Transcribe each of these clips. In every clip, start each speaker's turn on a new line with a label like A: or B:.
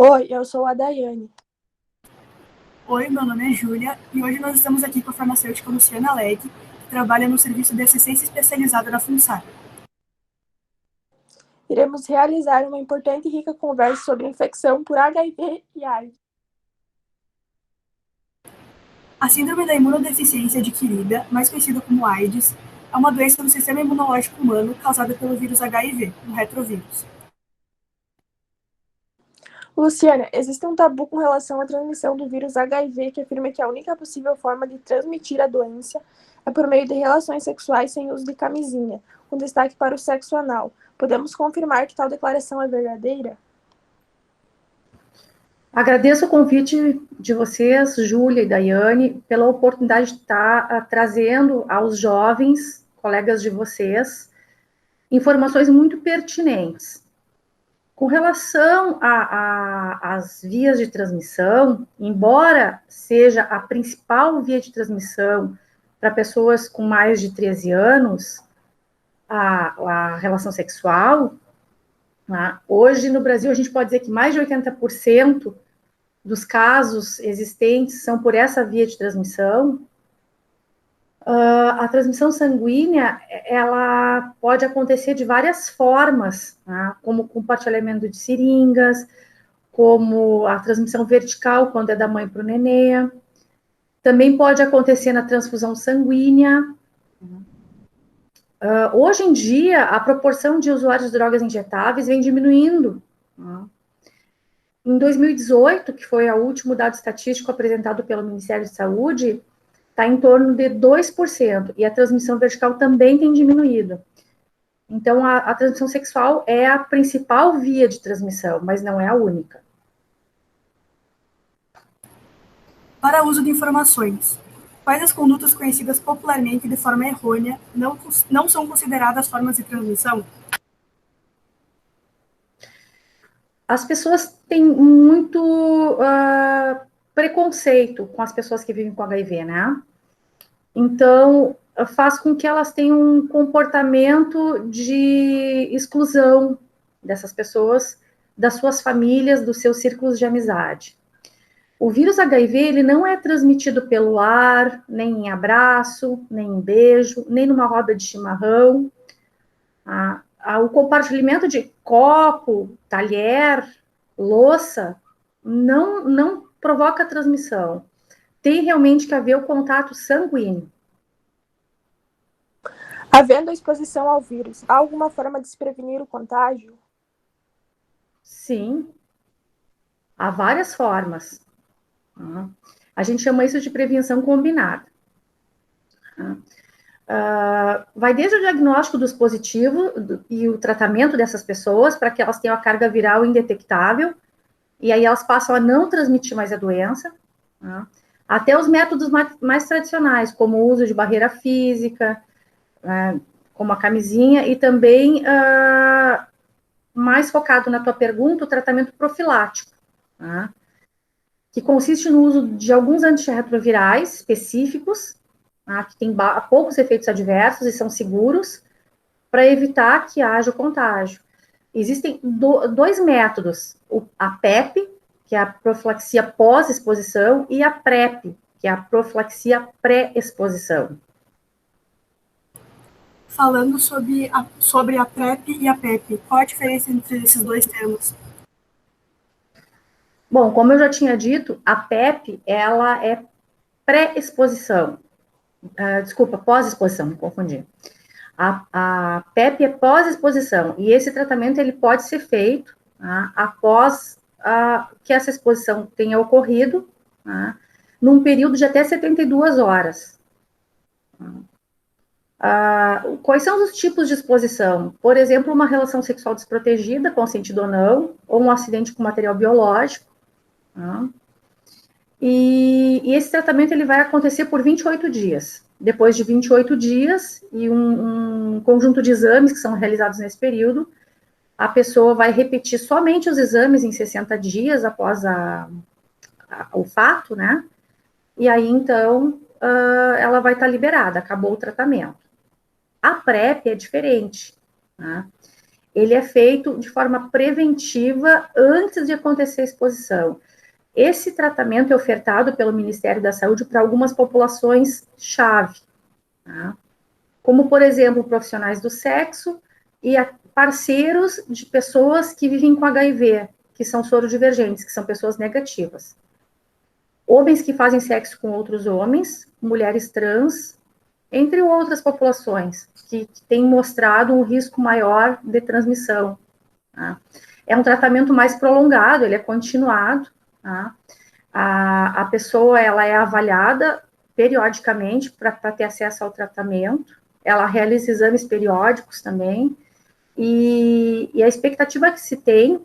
A: Oi, eu sou a Daiane.
B: Oi, meu nome é Júlia e hoje nós estamos aqui com a farmacêutica Luciana Legg, que trabalha no serviço de assistência especializada da FUNSAR.
A: Iremos realizar uma importante e rica conversa sobre infecção por HIV e AIDS.
B: A síndrome da imunodeficiência adquirida, mais conhecida como AIDS, é uma doença do sistema imunológico humano causada pelo vírus HIV, o retrovírus.
A: Luciana, existe um tabu com relação à transmissão do vírus HIV que afirma que a única possível forma de transmitir a doença é por meio de relações sexuais sem uso de camisinha, com destaque para o sexo anal. Podemos confirmar que tal declaração é verdadeira?
C: Agradeço o convite de vocês, Júlia e Daiane, pela oportunidade de estar trazendo aos jovens, colegas de vocês, informações muito pertinentes. Com relação às vias de transmissão, embora seja a principal via de transmissão para pessoas com mais de 13 anos, a relação sexual, né, hoje no Brasil a gente pode dizer que mais de 80% dos casos existentes são por essa via de transmissão. A transmissão sanguínea, ela pode acontecer de várias formas, né? Como compartilhamento de seringas, como a transmissão vertical, quando é da mãe para o nenê. Também pode acontecer na transfusão sanguínea. Hoje em dia, a proporção de usuários de drogas injetáveis vem diminuindo. Né? Em 2018, que foi o último dado estatístico apresentado pelo Ministério de Saúde, está em torno de 2%, e a transmissão vertical também tem diminuído. Então, a transmissão sexual é a principal via de transmissão, mas não é a única.
B: Para uso de informações, quais as condutas conhecidas popularmente de forma errônea não são consideradas formas de transmissão?
C: As pessoas têm muito preconceito com as pessoas que vivem com HIV, né? Então, faz com que elas tenham um comportamento de exclusão dessas pessoas, das suas famílias, dos seus círculos de amizade. O vírus HIV, ele não é transmitido pelo ar, nem em abraço, nem em beijo, nem numa roda de chimarrão. O compartilhamento de copo, talher, louça, não provoca transmissão. Tem realmente que haver o contato sanguíneo.
A: Havendo a exposição ao vírus, há alguma forma de se prevenir o contágio?
C: Sim, há várias formas. A gente chama isso de prevenção combinada. Vai desde o diagnóstico dos positivos e o tratamento dessas pessoas para que elas tenham a carga viral indetectável, e aí elas passam a não transmitir mais a doença, até os métodos mais tradicionais, como o uso de barreira física, como a camisinha, e também, mais focado na tua pergunta, o tratamento profilático, que consiste no uso de alguns antirretrovirais específicos, que têm poucos efeitos adversos e são seguros, para evitar que haja o contágio. Existem dois métodos, a PEP, que é a profilaxia pós-exposição, e a PrEP, que é a profilaxia pré-exposição.
B: Falando sobre a PrEP e a PEP, qual a diferença entre esses dois termos?
C: Bom, como eu já tinha dito, a PEP, ela é pré-exposição. Desculpa, pós-exposição, me confundi. A PEP é pós-exposição, e esse tratamento ele pode ser feito após que essa exposição tenha ocorrido, num período de até 72 horas. Quais são os tipos de exposição? Por exemplo, uma relação sexual desprotegida, consentida ou não, ou um acidente com material biológico. E esse tratamento ele vai acontecer por 28 dias. Depois de 28 dias e um conjunto de exames que são realizados nesse período, a pessoa vai repetir somente os exames em 60 dias após o fato, né? E aí, então, ela vai estar liberada, acabou o tratamento. A PrEP é diferente, né? ele é feito de forma preventiva antes de acontecer a exposição. Esse tratamento é ofertado pelo Ministério da Saúde para algumas populações-chave, tá? Como, por exemplo, profissionais do sexo e parceiros de pessoas que vivem com HIV, que são sorodivergentes, que são pessoas negativas. Homens que fazem sexo com outros homens, mulheres trans, entre outras populações, que têm mostrado um risco maior de transmissão. Tá? É um tratamento mais prolongado, ele é continuado. Tá? A pessoa, ela é avaliada periodicamente para ter acesso ao tratamento, ela realiza exames periódicos também, e a expectativa que se tem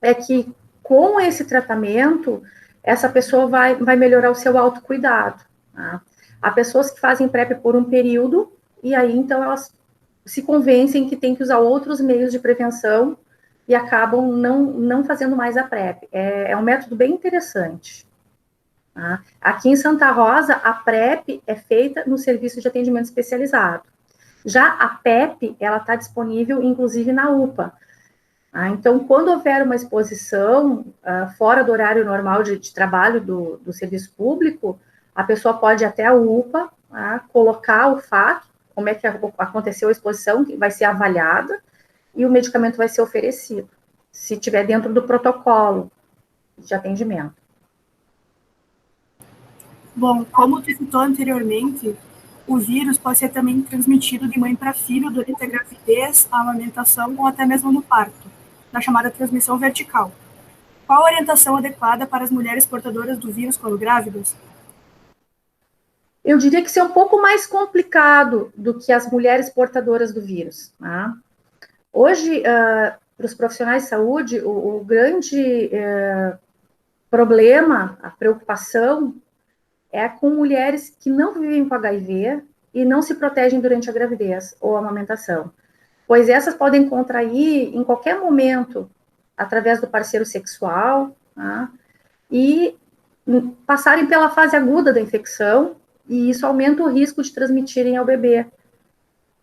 C: é que, com esse tratamento, essa pessoa vai melhorar o seu autocuidado. Tá? Há pessoas que fazem PrEP por um período, e aí, então, elas se convencem que tem que usar outros meios de prevenção e acabam não fazendo mais a PrEP. É um método bem interessante. Tá? Aqui em Santa Rosa, a PrEP é feita no serviço de atendimento especializado. Já a PEP, ela está disponível, inclusive, na UPA. Então, quando houver uma exposição fora do horário normal de trabalho do serviço público, a pessoa pode ir até a UPA, colocar o fato, como é que aconteceu a exposição, que vai ser avaliada, e o medicamento vai ser oferecido, se estiver dentro do protocolo de atendimento.
B: Bom, como tu citou anteriormente, o vírus pode ser também transmitido de mãe para filho durante a gravidez, a amamentação ou até mesmo no parto, na chamada transmissão vertical. Qual a orientação adequada para as mulheres portadoras do vírus quando grávidas?
C: Eu diria que isso é um pouco mais complicado do que as mulheres portadoras do vírus. Tá? Hoje, para os profissionais de saúde, o grande problema, a preocupação, é com mulheres que não vivem com HIV e não se protegem durante a gravidez ou a amamentação, pois essas podem contrair em qualquer momento, através do parceiro sexual, tá? E passarem pela fase aguda da infecção, e isso aumenta o risco de transmitirem ao bebê.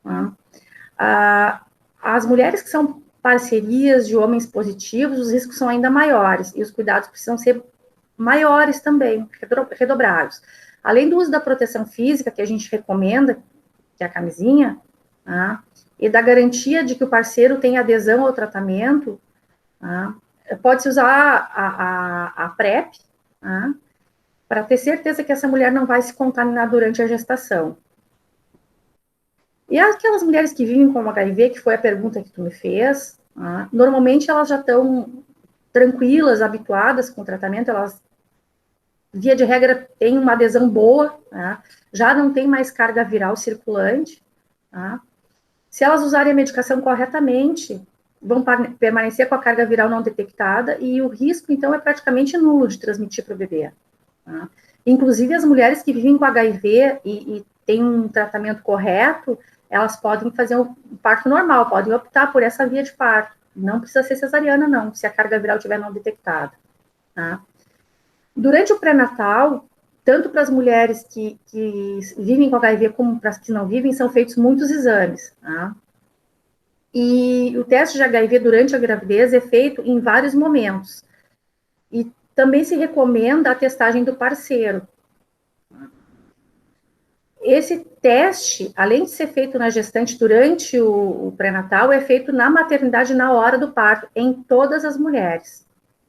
C: Tá? As mulheres que são parcerias de homens positivos, os riscos são ainda maiores, e os cuidados precisam ser maiores também, redobrados. Além do uso da proteção física, que a gente recomenda, que é a camisinha, tá? E da garantia de que o parceiro tem adesão ao tratamento, tá? Pode-se usar a PrEP, tá? Para ter certeza que essa mulher não vai se contaminar durante a gestação. E aquelas mulheres que vivem com HIV, que foi a pergunta que tu me fez, tá? Normalmente elas já estão tranquilas, habituadas com o tratamento, elas, via de regra, têm uma adesão boa, tá? Já não tem mais carga viral circulante, tá? Se elas usarem a medicação corretamente, vão permanecer com a carga viral não detectada, e o risco, então, é praticamente nulo de transmitir para o bebê. Tá? Inclusive, as mulheres que vivem com HIV e têm um tratamento correto, elas podem fazer um parto normal, podem optar por essa via de parto. Não precisa ser cesariana, não, se a carga viral estiver não detectada. Tá? Durante o pré-natal, tanto para as mulheres que vivem com HIV como para as que não vivem, são feitos muitos exames. Tá? E o teste de HIV durante a gravidez é feito em vários momentos. E também se recomenda a testagem do parceiro. Esse teste, além de ser feito na gestante durante o pré-natal, é feito na maternidade na hora do parto, em todas as mulheres.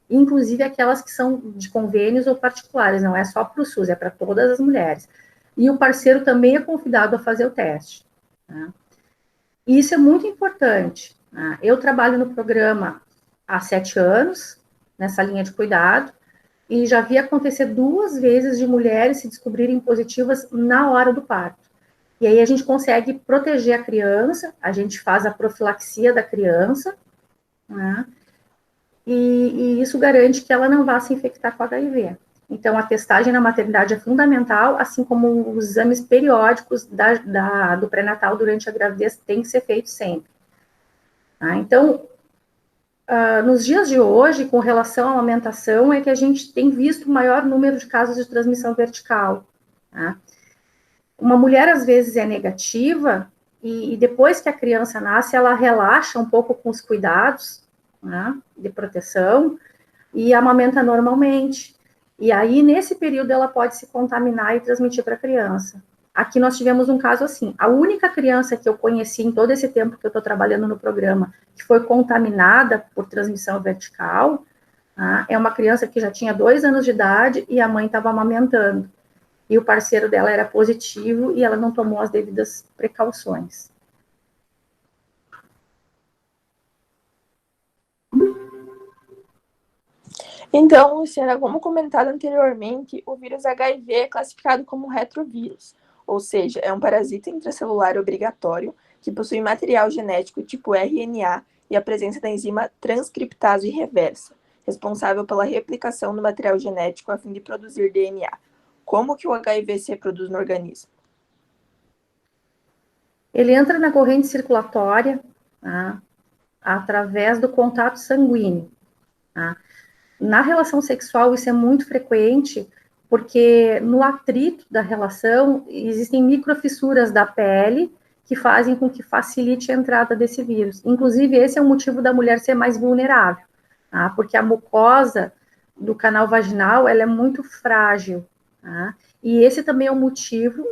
C: Inclusive aquelas que são de convênios ou particulares, não é só para o SUS, é para todas as mulheres. E o parceiro também é convidado a fazer o teste. Tá? E isso é muito importante. Tá? Eu trabalho no programa há 7 anos, nessa linha de cuidado, e já vi acontecer 2 vezes de mulheres se descobrirem positivas na hora do parto. E aí a gente consegue proteger a criança, a gente faz a profilaxia da criança, né? E isso garante que ela não vá se infectar com HIV. Então, a testagem na maternidade é fundamental, assim como os exames periódicos do pré-natal durante a gravidez têm que ser feitos sempre. Tá? Então, nos dias de hoje, com relação à amamentação, é que a gente tem visto o maior número de casos de transmissão vertical. Tá? Uma mulher, às vezes, é negativa, e depois que a criança nasce, ela relaxa um pouco com os cuidados, né, de proteção, e amamenta normalmente. E aí, nesse período, ela pode se contaminar e transmitir para a criança. Aqui nós tivemos um caso assim. A única criança que eu conheci em todo esse tempo que eu estou trabalhando no programa, que foi contaminada por transmissão vertical, tá, é uma criança que já tinha 2 anos de idade e a mãe estava amamentando. E o parceiro dela era positivo e ela não tomou as devidas precauções.
A: Então, Luciana, como comentado anteriormente, o vírus HIV é classificado como retrovírus, ou seja, é um parasita intracelular obrigatório que possui material genético tipo RNA e a presença da enzima transcriptase reversa, responsável pela replicação do material genético a fim de produzir DNA. Como que o HIV se reproduz no organismo?
C: Ele entra na corrente circulatória, tá, através do contato sanguíneo. Tá? Na relação sexual, isso é muito frequente, porque no atrito da relação, existem microfissuras da pele que fazem com que facilite a entrada desse vírus. Inclusive, esse é o motivo da mulher ser mais vulnerável, tá? Porque a mucosa do canal vaginal, ela é muito frágil, tá? E esse também é o motivo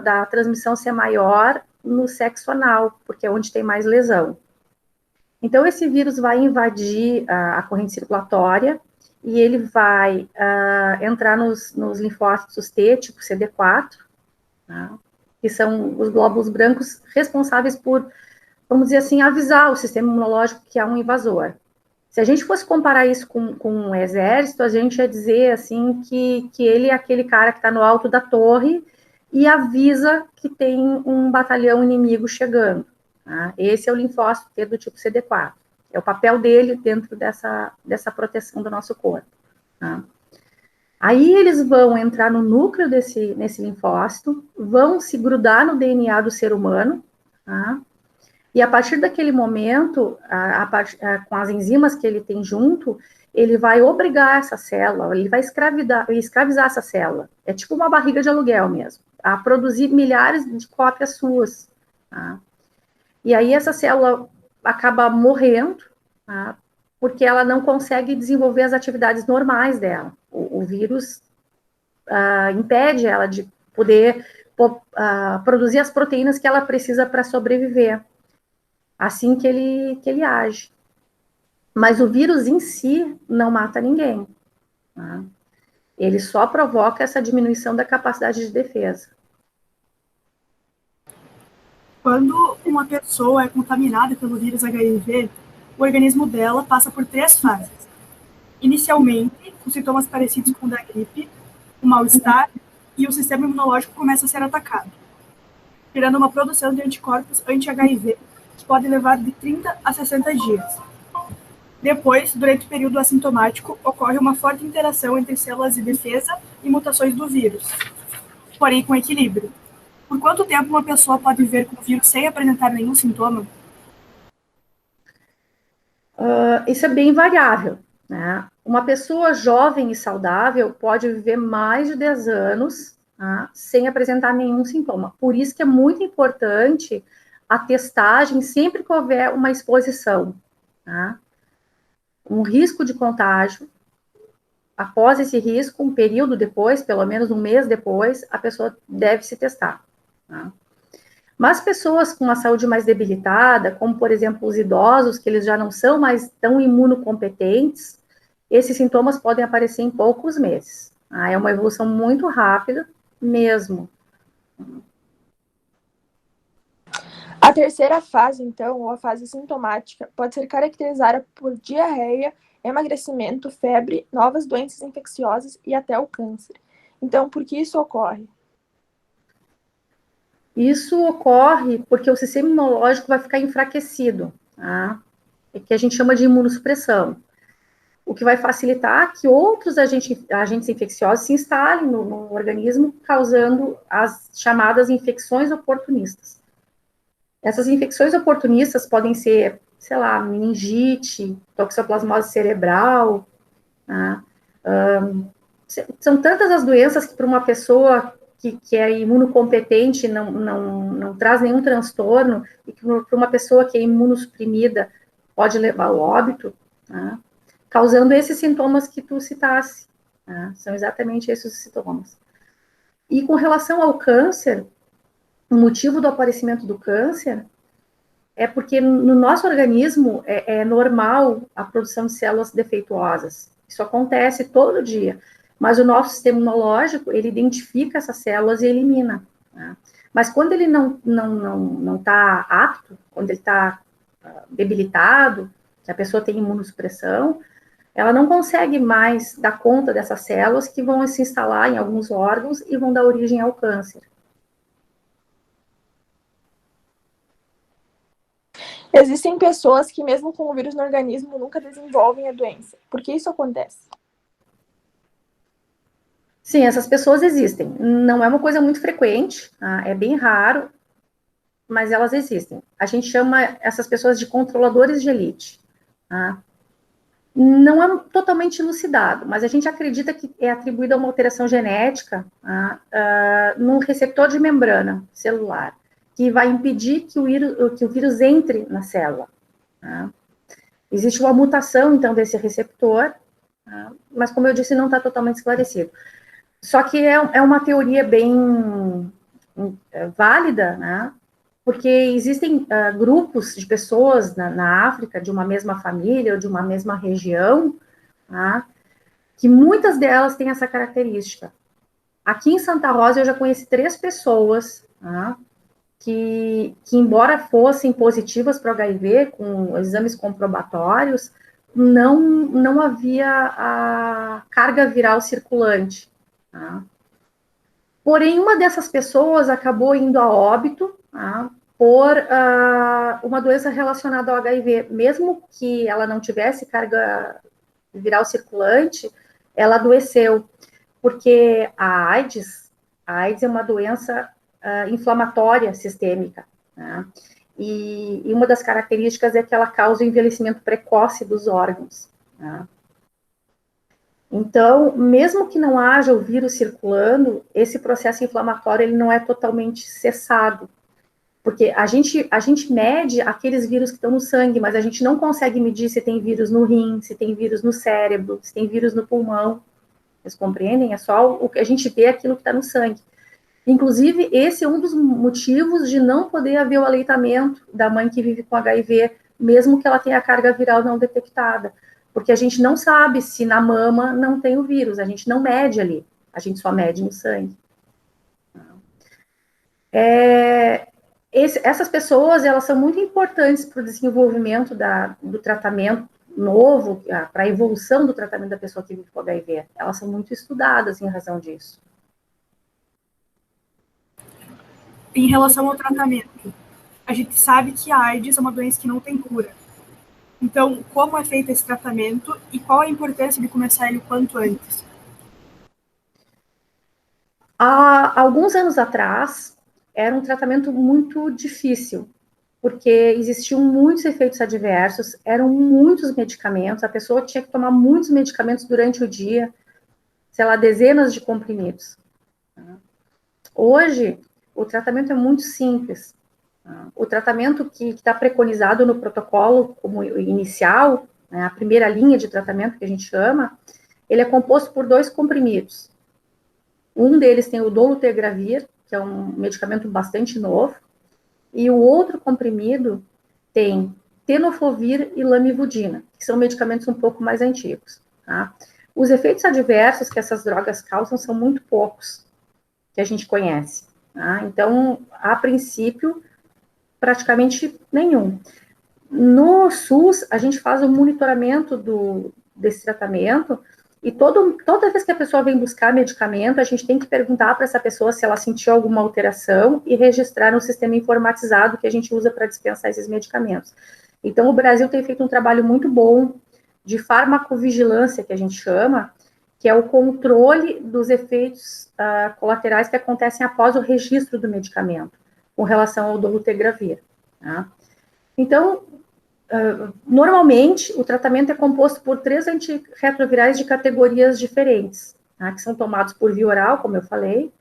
C: da transmissão ser maior no sexo anal, porque é onde tem mais lesão. Então, esse vírus vai invadir a corrente circulatória e ele vai entrar nos linfócitos T, tipo CD4, tá? Que são os glóbulos brancos responsáveis por, vamos dizer assim, avisar o sistema imunológico que há um invasor. Se a gente fosse comparar isso com um exército, a gente ia dizer, assim, que ele é aquele cara que está no alto da torre e avisa que tem um batalhão inimigo chegando. Tá? Esse é o linfócito T do tipo CD4. É o papel dele dentro dessa proteção do nosso corpo. Tá? Aí eles vão entrar no núcleo nesse linfócito, vão se grudar no DNA do ser humano, tá? E a partir daquele momento, com as enzimas que ele tem junto, ele vai obrigar essa célula, ele vai escravizar essa célula. É tipo uma barriga de aluguel mesmo, a produzir milhares de cópias suas. Tá? E aí essa célula acaba morrendo, tá? Porque ela não consegue desenvolver as atividades normais dela. O vírus impede ela de poder produzir as proteínas que ela precisa para sobreviver. Assim que ele age. Mas o vírus em si não mata ninguém. Tá? Ele só provoca essa diminuição da capacidade de defesa.
B: Quando uma pessoa é contaminada pelo vírus HIV, o organismo dela passa por 3 fases. Inicialmente, com sintomas parecidos com o da gripe, o mal-estar e o sistema imunológico começa a ser atacado, gerando uma produção de anticorpos anti-HIV que pode levar de 30 a 60 dias. Depois, durante o período assintomático, ocorre uma forte interação entre células de defesa e mutações do vírus, porém com equilíbrio. Por quanto tempo uma pessoa pode viver com o vírus sem apresentar nenhum sintoma?
C: Isso é bem variável, né? Uma pessoa jovem e saudável pode viver mais de 10 anos, tá, sem apresentar nenhum sintoma. Por isso que é muito importante a testagem sempre que houver uma exposição, tá? Um risco de contágio. Após esse risco, um período depois, pelo menos um mês depois, a pessoa deve se testar. Tá? Mas pessoas com uma saúde mais debilitada, como, por exemplo, os idosos, que eles já não são mais tão imunocompetentes, esses sintomas podem aparecer em poucos meses. Tá? É uma evolução muito rápida mesmo.
A: A terceira fase, então, ou a fase sintomática, pode ser caracterizada por diarreia, emagrecimento, febre, novas doenças infecciosas e até o câncer. Então, por que isso ocorre?
C: Isso ocorre porque o sistema imunológico vai ficar enfraquecido, tá? É que a gente chama de imunossupressão, o que vai facilitar que outros agentes infecciosos se instalem no organismo, causando as chamadas infecções oportunistas. Essas infecções oportunistas podem ser, sei lá, meningite, toxoplasmose cerebral, tá? São tantas as doenças que para uma pessoa que é imunocompetente, não traz nenhum transtorno, e que para uma pessoa que é imunossuprimida pode levar ao óbito, né, causando esses sintomas que tu citasse. Né, são exatamente esses os sintomas. E com relação ao câncer, o motivo do aparecimento do câncer é porque no nosso organismo é normal a produção de células defeituosas. Isso acontece todo dia. Mas o nosso sistema imunológico, ele identifica essas células e elimina. Né? Mas quando ele não está apto, quando ele está debilitado, que a pessoa tem imunossupressão, ela não consegue mais dar conta dessas células que vão se instalar em alguns órgãos e vão dar origem ao câncer.
A: Existem pessoas que, mesmo com o vírus no organismo, nunca desenvolvem a doença. Por que isso acontece?
C: Sim, essas pessoas existem. Não é uma coisa muito frequente, tá? É bem raro, mas elas existem. A gente chama essas pessoas de controladores de elite. Tá? Não é totalmente elucidado, mas a gente acredita que é atribuída a uma alteração genética, tá? Num receptor de membrana celular, que vai impedir que o vírus entre na célula. Tá? Existe uma mutação, então, desse receptor, tá? Mas, como eu disse, não está totalmente esclarecido. Só que é uma teoria bem válida, né? Porque existem grupos de pessoas na África, de uma mesma família ou de uma mesma região, tá? Que muitas delas têm essa característica. Aqui em Santa Rosa eu já conheci 3 pessoas, tá? que embora fossem positivas para o HIV, com exames comprobatórios, não havia a carga viral circulante. Tá? Porém, uma dessas pessoas acabou indo a óbito, tá, por uma doença relacionada ao HIV. Mesmo que ela não tivesse carga viral circulante, ela adoeceu, porque a AIDS é uma doença inflamatória sistêmica, tá? E uma das características é que ela causa o envelhecimento precoce dos órgãos. Tá? Então, mesmo que não haja o vírus circulando, esse processo inflamatório ele não é totalmente cessado, porque a gente mede aqueles vírus que estão no sangue, mas a gente não consegue medir se tem vírus no rim, se tem vírus no cérebro, se tem vírus no pulmão. Vocês compreendem? É só o que a gente vê, aquilo que está no sangue. Inclusive, esse é um dos motivos de não poder haver o aleitamento da mãe que vive com HIV, mesmo que ela tenha a carga viral não detectada. Porque a gente não sabe se na mama não tem o vírus, a gente não mede ali, a gente só mede no sangue. Essas pessoas, elas são muito importantes para o desenvolvimento do tratamento novo, para a evolução do tratamento da pessoa que vive com HIV. Elas são muito estudadas em razão disso.
B: Em relação ao tratamento, a gente sabe que a AIDS é uma doença que não tem cura. Então, como é feito esse tratamento e qual a importância de começar ele o quanto antes?
C: Há alguns anos atrás, era um tratamento muito difícil, porque existiam muitos efeitos adversos, eram muitos medicamentos, a pessoa tinha que tomar muitos medicamentos durante o dia, sei lá, dezenas de comprimidos. Hoje, o tratamento é muito simples. O tratamento que está preconizado no protocolo como inicial, né, a primeira linha de tratamento que a gente chama, ele é composto por 2 comprimidos. Um deles tem o dolutegravir, que é um medicamento bastante novo, e o outro comprimido tem tenofovir e lamivudina, que são medicamentos um pouco mais antigos. Tá? Os efeitos adversos que essas drogas causam são muito poucos, que a gente conhece. Tá? Então, a princípio, praticamente nenhum. No SUS, a gente faz o monitoramento desse tratamento e toda vez que a pessoa vem buscar medicamento, a gente tem que perguntar para essa pessoa se ela sentiu alguma alteração e registrar no sistema informatizado que a gente usa para dispensar esses medicamentos. Então, o Brasil tem feito um trabalho muito bom de farmacovigilância, que a gente chama, que é o controle dos efeitos colaterais que acontecem após o registro do medicamento, com relação ao dolutegravir. Tá? Então, normalmente, o tratamento é composto por 3 antirretrovirais de categorias diferentes, tá? Que são tomados por via oral, como eu falei,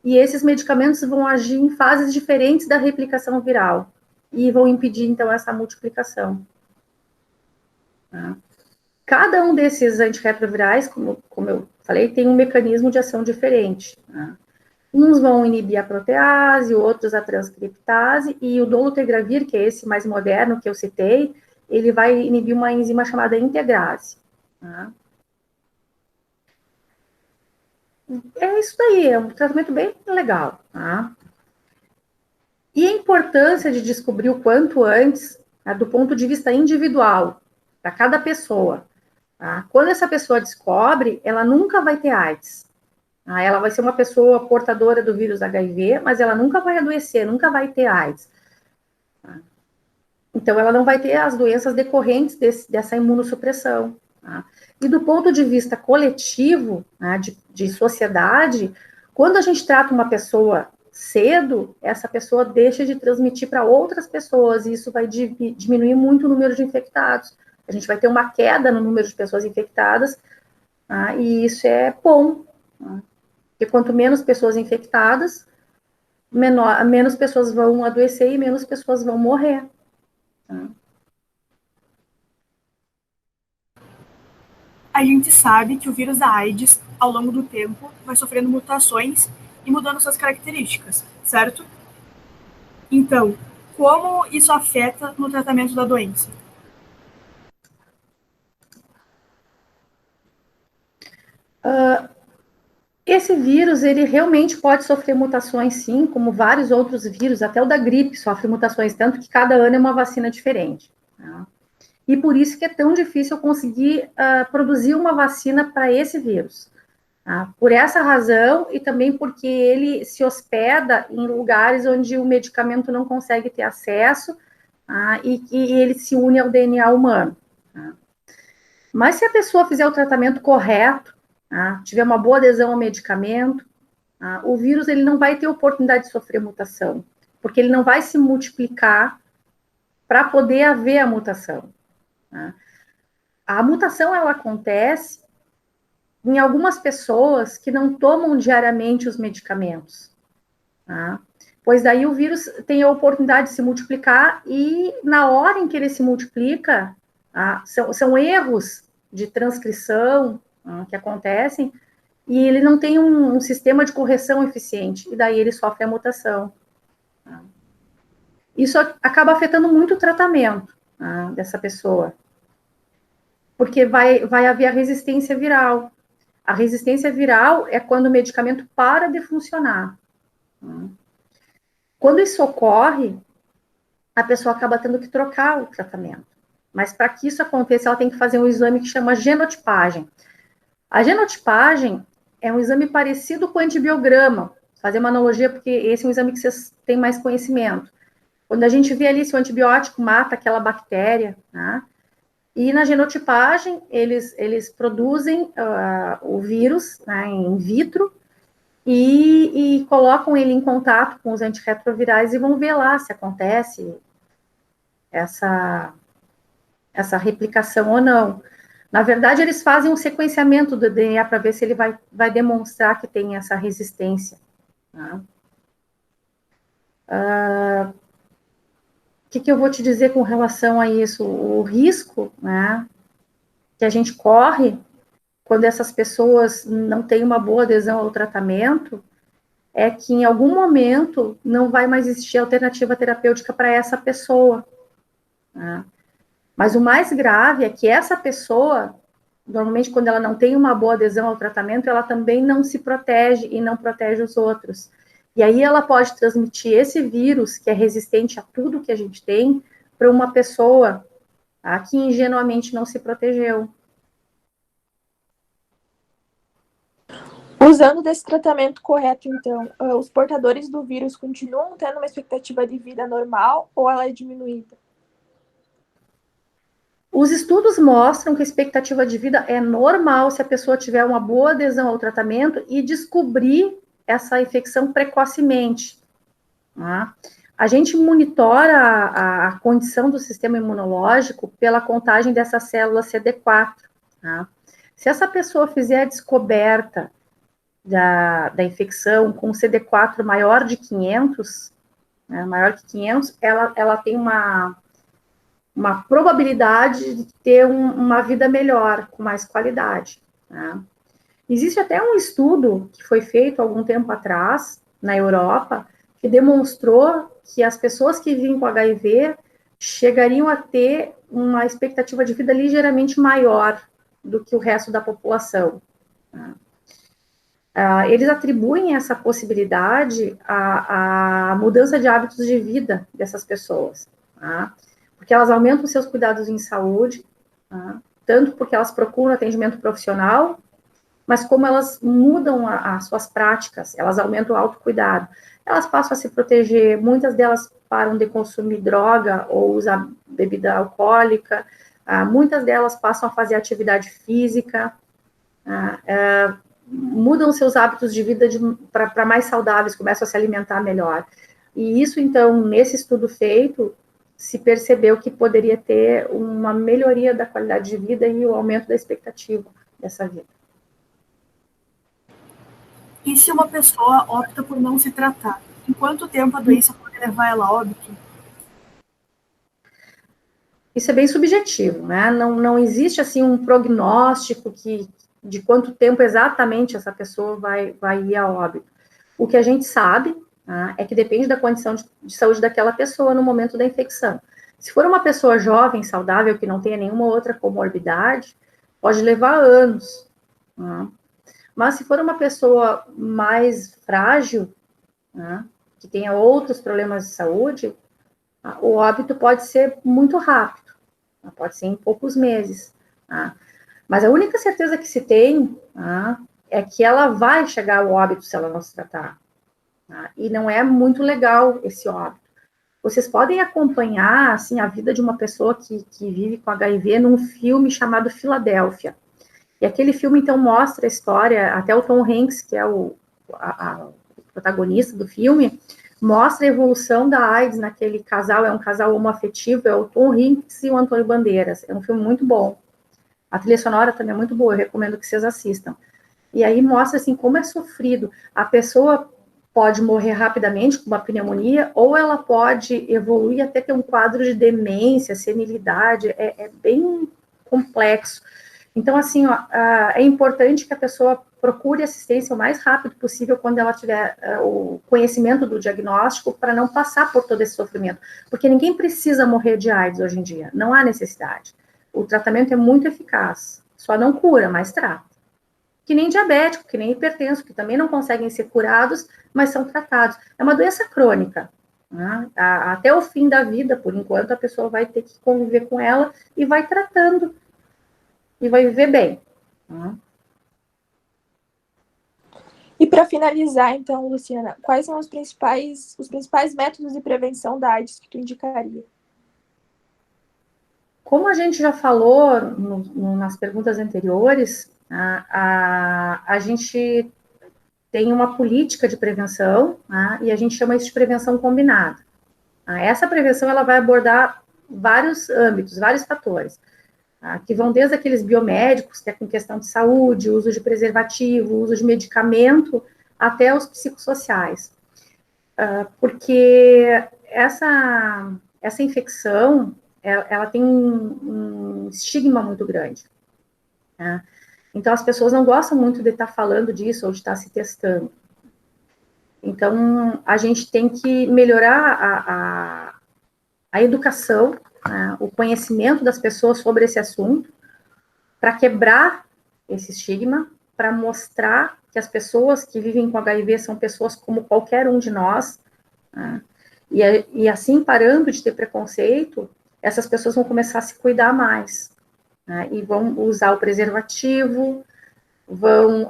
C: e esses medicamentos vão agir em fases diferentes da replicação viral, e vão impedir, então, essa multiplicação. Tá? Cada um desses antirretrovirais, como eu falei, tem um mecanismo de ação diferente. Tá? Uns vão inibir a protease, outros a transcriptase, e o dolutegravir, que é esse mais moderno que eu citei, ele vai inibir uma enzima chamada integrase. Tá? É isso daí, é um tratamento bem legal. Tá? E a importância de descobrir o quanto antes, tá, do ponto de vista individual, para cada pessoa. Tá? Quando essa pessoa descobre, ela nunca vai ter AIDS. Tá? Ela vai ser uma pessoa portadora do vírus HIV, mas ela nunca vai adoecer, nunca vai ter AIDS. Tá? Então, ela não vai ter as doenças decorrentes dessa imunossupressão. Tá? E do ponto de vista coletivo, tá, de sociedade, quando a gente trata uma pessoa cedo, essa pessoa deixa de transmitir para outras pessoas, e isso vai diminuir muito o número de infectados. A gente vai ter uma queda no número de pessoas infectadas, tá? E isso é bom, tá? Porque quanto menos pessoas infectadas, menos pessoas vão adoecer e menos pessoas vão morrer. Tá?
B: A gente sabe que o vírus da AIDS, ao longo do tempo, vai sofrendo mutações e mudando suas características, certo? Então, como isso afeta no tratamento da doença?
C: Esse vírus, ele realmente pode sofrer mutações, sim, como vários outros vírus, até o da gripe sofre mutações, tanto que cada ano é uma vacina diferente. Tá? E por isso que é tão difícil conseguir produzir uma vacina para esse vírus. Tá? Por essa razão, e também porque ele se hospeda em lugares onde o medicamento não consegue ter acesso, tá? E ele se une ao DNA humano. Tá? Mas se a pessoa fizer o tratamento correto, tá? Tiver uma boa adesão ao medicamento, tá? O vírus ele não vai ter oportunidade de sofrer mutação, porque ele não vai se multiplicar para poder haver a mutação. Tá? A mutação ela acontece em algumas pessoas que não tomam diariamente os medicamentos, tá? Pois daí o vírus tem a oportunidade de se multiplicar e na hora em que ele se multiplica, tá? São erros de transcrição, tá? Que acontecem e ele não tem um sistema de correção eficiente e daí ele sofre a mutação. Tá? Isso acaba afetando muito o tratamento, tá? Dessa pessoa, porque vai haver a resistência viral. A resistência viral é quando o medicamento para de funcionar. Quando isso ocorre, a pessoa acaba tendo que trocar o tratamento. Mas para que isso aconteça, ela tem que fazer um exame que chama genotipagem. A genotipagem é um exame parecido com o antibiograma. Fazer uma analogia, porque esse é um exame que vocês têm mais conhecimento. Quando a gente vê ali se o antibiótico mata aquela bactéria, né? E na genotipagem, eles produzem o vírus, né, in vitro e colocam ele em contato com os antirretrovirais e vão ver lá se acontece essa replicação ou não. Na verdade, eles fazem um sequenciamento do DNA para ver se ele vai demonstrar que tem essa resistência. Tá? O que eu vou te dizer com relação a isso? O risco, né, que a gente corre quando essas pessoas não têm uma boa adesão ao tratamento é que em algum momento não vai mais existir alternativa terapêutica para essa pessoa. Né? Mas o mais grave é que essa pessoa, normalmente quando ela não tem uma boa adesão ao tratamento, ela também não se protege e não protege os outros. E aí ela pode transmitir esse vírus, que é resistente a tudo que a gente tem, para uma pessoa, tá, que ingenuamente não se protegeu.
A: Usando desse tratamento correto, então, os portadores do vírus continuam tendo uma expectativa de vida normal ou ela é diminuída?
C: Os estudos mostram que a expectativa de vida é normal se a pessoa tiver uma boa adesão ao tratamento e descobrir essa infecção precocemente. Tá? A gente monitora a condição do sistema imunológico pela contagem dessa célula CD4. Tá? Se essa pessoa fizer a descoberta da infecção com CD4 maior de 500, né, maior que 500, ela tem uma probabilidade de ter uma vida melhor, com mais qualidade. Né? Existe até um estudo que foi feito algum tempo atrás, na Europa, que demonstrou que as pessoas que vivem com HIV chegariam a ter uma expectativa de vida ligeiramente maior do que o resto da população. Eles atribuem essa possibilidade à mudança de hábitos de vida dessas pessoas, tá? Porque elas aumentam seus cuidados em saúde, tá? Tanto porque elas procuram atendimento profissional, mas como elas mudam as suas práticas, elas aumentam o autocuidado, elas passam a se proteger, muitas delas param de consumir droga ou usar bebida alcoólica, muitas delas passam a fazer atividade física, mudam seus hábitos de vida para mais saudáveis, começam a se alimentar melhor. E isso, então, nesse estudo feito, se percebeu que poderia ter uma melhoria da qualidade de vida e o aumento da expectativa dessa vida.
B: E se uma pessoa opta por não se tratar? Em quanto tempo a doença pode levar ela a óbito?
C: Isso é bem subjetivo, né? Não existe, assim, um prognóstico de quanto tempo exatamente essa pessoa vai ir a óbito. O que a gente sabe, tá, é que depende da condição de saúde daquela pessoa no momento da infecção. Se for uma pessoa jovem, saudável, que não tenha nenhuma outra comorbidade, pode levar anos. Tá? Mas se for uma pessoa mais frágil, tá, que tenha outros problemas de saúde, tá, o óbito pode ser muito rápido, tá, pode ser em poucos meses. Tá? Mas a única certeza que se tem, tá, é que ela vai chegar ao óbito se ela não se tratar. Tá? E não é muito legal esse óbito. Vocês podem acompanhar, assim, a vida de uma pessoa que vive com HIV num filme chamado Filadélfia. E aquele filme, então, mostra a história, até o Tom Hanks, que é o protagonista do filme, mostra a evolução da AIDS naquele casal, é um casal homoafetivo, é o Tom Hanks e o Antônio Bandeiras. É um filme muito bom. A trilha sonora também é muito boa, eu recomendo que vocês assistam. E aí mostra, assim, como é sofrido. A pessoa pode morrer rapidamente com uma pneumonia, ou ela pode evoluir até ter um quadro de demência, senilidade, é bem complexo. Então, assim, ó, é importante que a pessoa procure assistência o mais rápido possível quando ela tiver o conhecimento do diagnóstico, para não passar por todo esse sofrimento. Porque ninguém precisa morrer de AIDS hoje em dia, não há necessidade. O tratamento é muito eficaz, só não cura, mas trata. Que nem diabético, que nem hipertenso, que também não conseguem ser curados, mas são tratados. É uma doença crônica, né? Até o fim da vida, por enquanto, a pessoa vai ter que conviver com ela e vai tratando, e vai viver bem. Né?
A: E para finalizar, então, Luciana, quais são os principais métodos de prevenção da AIDS que tu indicaria?
C: Como a gente já falou nas perguntas anteriores, a gente tem uma política de prevenção, né, e a gente chama isso de prevenção combinada. Essa prevenção ela vai abordar vários âmbitos, vários fatores, que vão desde aqueles biomédicos, que é com questão de saúde, uso de preservativo, uso de medicamento, até os psicossociais. Porque essa infecção, ela tem um estigma muito grande. Né? Então, as pessoas não gostam muito de estar falando disso ou de estar se testando. Então, a gente tem que melhorar a educação, né, o conhecimento das pessoas sobre esse assunto, para quebrar esse estigma, para mostrar que as pessoas que vivem com HIV são pessoas como qualquer um de nós, né, e assim, parando de ter preconceito, essas pessoas vão começar a se cuidar mais, né, e vão usar o preservativo, vão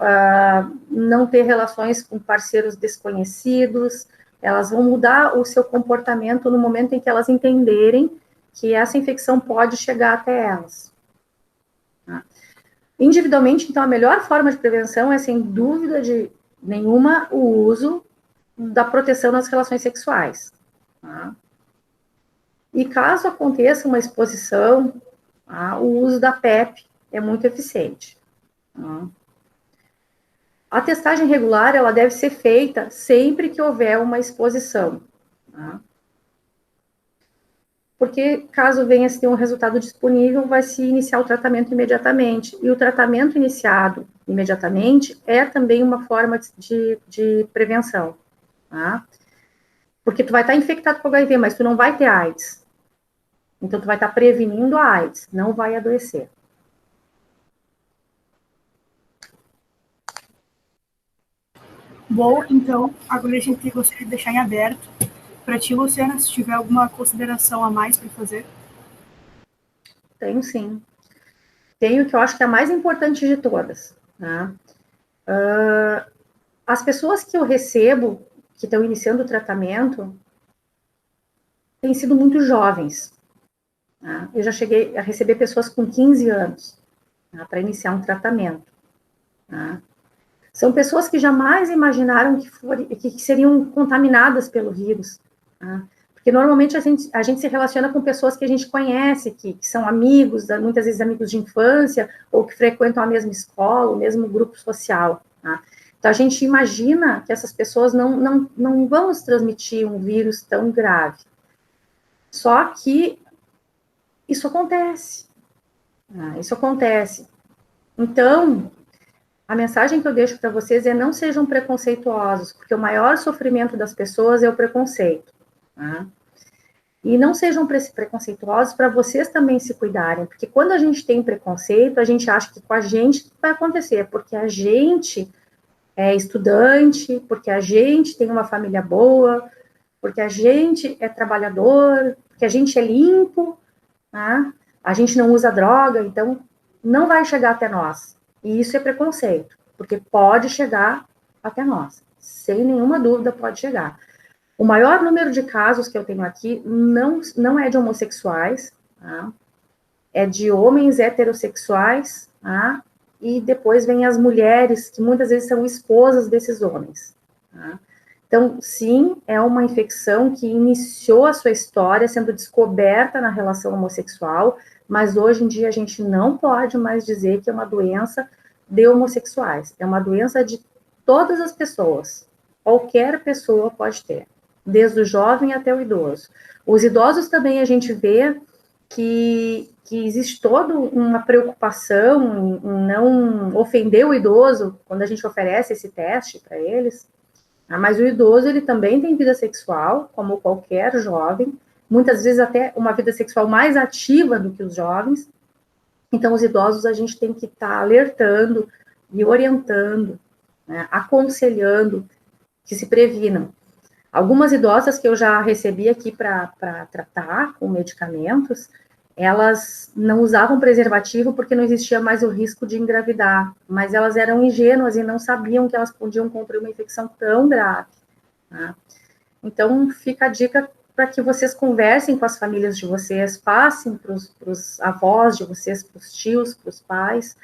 C: não ter relações com parceiros desconhecidos, elas vão mudar o seu comportamento no momento em que elas entenderem que essa infecção pode chegar até elas. Tá? Individualmente, então, a melhor forma de prevenção é, sem dúvida nenhuma, o uso da proteção nas relações sexuais. Tá? E caso aconteça uma exposição, o uso da PEP é muito eficiente. Tá? A testagem regular, ela deve ser feita sempre que houver uma exposição, tá? Porque caso venha a ter um resultado disponível, vai se iniciar o tratamento imediatamente. E o tratamento iniciado imediatamente é também uma forma de prevenção, tá? Porque tu vai estar infectado com HIV, mas tu não vai ter AIDS. Então, tu vai estar prevenindo a AIDS, não vai adoecer.
B: Bom, então, agora a gente gostaria de deixar em aberto. Para ti, Luciana, se tiver alguma consideração a mais para fazer.
C: Tenho sim. Tenho, que eu acho que é a mais importante de todas, tá? As pessoas que eu recebo, que estão iniciando o tratamento, têm sido muito jovens. Tá? Eu já cheguei a receber pessoas com 15 anos, tá, para iniciar um tratamento. Tá? São pessoas que jamais imaginaram que seriam contaminadas pelo vírus. Tá? Porque normalmente a gente se relaciona com pessoas que a gente conhece, que são amigos, muitas vezes amigos de infância, ou que frequentam a mesma escola, o mesmo grupo social. Tá? Então, a gente imagina que essas pessoas não vão nos transmitir um vírus tão grave. Só que isso acontece. Isso acontece. Então, a mensagem que eu deixo para vocês é: não sejam preconceituosos, porque o maior sofrimento das pessoas é o preconceito. Tá? E não sejam preconceituosos para vocês também se cuidarem, porque quando a gente tem preconceito, a gente acha que com a gente vai acontecer, porque a gente é estudante, porque a gente tem uma família boa, porque a gente é trabalhador, porque a gente é limpo, tá? A gente não usa droga, então não vai chegar até nós. E isso é preconceito, porque pode chegar até nós, sem nenhuma dúvida pode chegar. O maior número de casos que eu tenho aqui não é de homossexuais, tá? É de homens heterossexuais, tá? E depois vem as mulheres, que muitas vezes são esposas desses homens. Tá? Então, sim, é uma infecção que iniciou a sua história sendo descoberta na relação homossexual, mas hoje em dia a gente não pode mais dizer que é uma doença de homossexuais. É uma doença de todas as pessoas. Qualquer pessoa pode ter, desde o jovem até o idoso. Os idosos também a gente vê que existe toda uma preocupação em não ofender o idoso quando a gente oferece esse teste para eles. Mas o idoso, ele também tem vida sexual, como qualquer jovem, muitas vezes até uma vida sexual mais ativa do que os jovens. Então, os idosos a gente tem que estar alertando e orientando, né, aconselhando que se previnam. Algumas idosas que eu já recebi aqui para tratar com medicamentos, elas não usavam preservativo porque não existia mais o risco de engravidar, mas elas eram ingênuas e não sabiam que elas podiam contrair uma infecção tão grave. Tá? Então, fica a dica para que vocês conversem com as famílias de vocês, passem para os avós de vocês, para os tios, para os pais,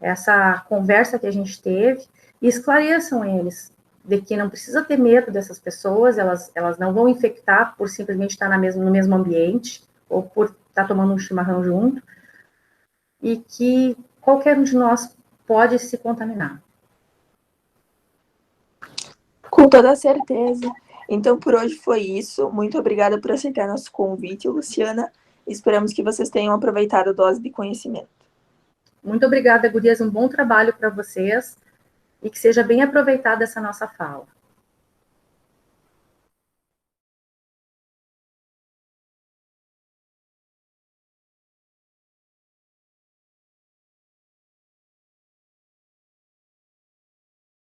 C: essa conversa que a gente teve, e esclareçam eles de que não precisa ter medo dessas pessoas, elas não vão infectar por simplesmente estar no mesmo ambiente, ou por estar tomando um chimarrão junto, e que qualquer um de nós pode se contaminar.
A: Com toda certeza. Então, por hoje foi isso. Muito obrigada por aceitar nosso convite, Luciana. Esperamos que vocês tenham aproveitado a dose de conhecimento.
C: Muito obrigada, gurias. Um bom trabalho para vocês e que seja bem aproveitada essa nossa fala.